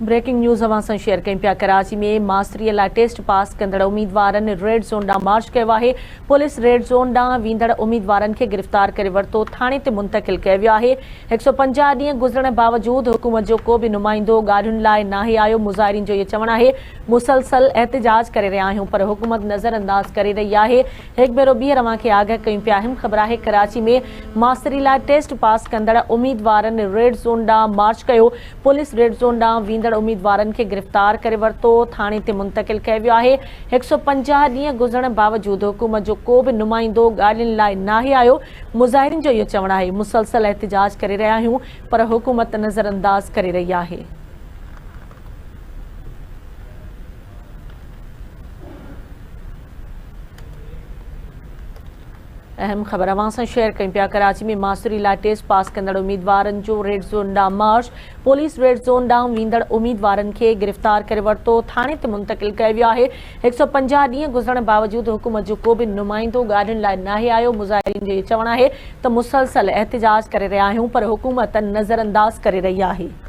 Breaking news अवां सां share कयूं पिया। कराची में मास्तरीअ लाइ टेस्ट पास कंदड़ उम्मीदवारनि रेड ज़ोन ॾांहुं मार्च कयो आहे। पुलिस रेड ज़ोन ॾांहुं वेंदड़ उम्मीदवारनि खे गिरफ़्तार करे वरितो थाणे ते मुंतक़िल कयो वियो आहे। 150 ॾींहं गुज़रण बावजूदि हुकूमत जो को बि नुमाइंदो ॻाल्हियुनि लाइ नाहे आयो। मुज़ाहिरीन जो इहो चवणु आहे मुसलसल एहतिजाज करे रहिया आहियूं पर हुकूमत नज़रअंदाज करे रही आहे। हिकु भेरो ॿीहर अवां खे आगाह कयूं पिया। अहम ख़बर आहे कराची में मास्तरी लाइ टेस्ट पास कंदड़ उम्मीदवारनि रेड ज़ोन ॾांहुं मार्च कयो। पुलिस रेड ज़ोन ॾांहुं वेंदड़ उम्मीदवारनि खे गिरफ़्तार करे वरितो थाणे ते मुंतक़िल कयो वियो आहे। 150 ॾींहं गुज़रण बावजूदि हुकूमत जो को बि नुमाइंदो ॻाल्हियुनि लाइ नाहे आयो। मुज़ाहिरीन जो इहो चवणु आहे मुसलसल एहतिजाज करे रहिया आहियूं पर हुकूमत नज़रअंदाज करे रही आहे। अहम ख़बर अवां सां शेयर कयूं पिया। कराची में मास्तरी लाइ टेस्ट पास कंदड़ उम्मीदवारनि जो रेड ज़ोन ॾांहुं मार्च। पुलिस रेड ज़ोन ॾांहुं वेंदड़ उम्मीदवारनि खे गिरफ़्तार करे वरितो थाणे ते मुंतक़िल कयो वियो आहे। 150 ॾींहं गुज़रण बावजूदि हुकूमत जो को बि नुमाइंदो ॻाल्हियुनि लाइ नाहे आयो। मुज़ाहिरीन जो इहो चवणु आहे त मुसलसल एहतिजाज करे रहिया आहियूं पर हुकूमत नज़रअंदाज करे रही आहे।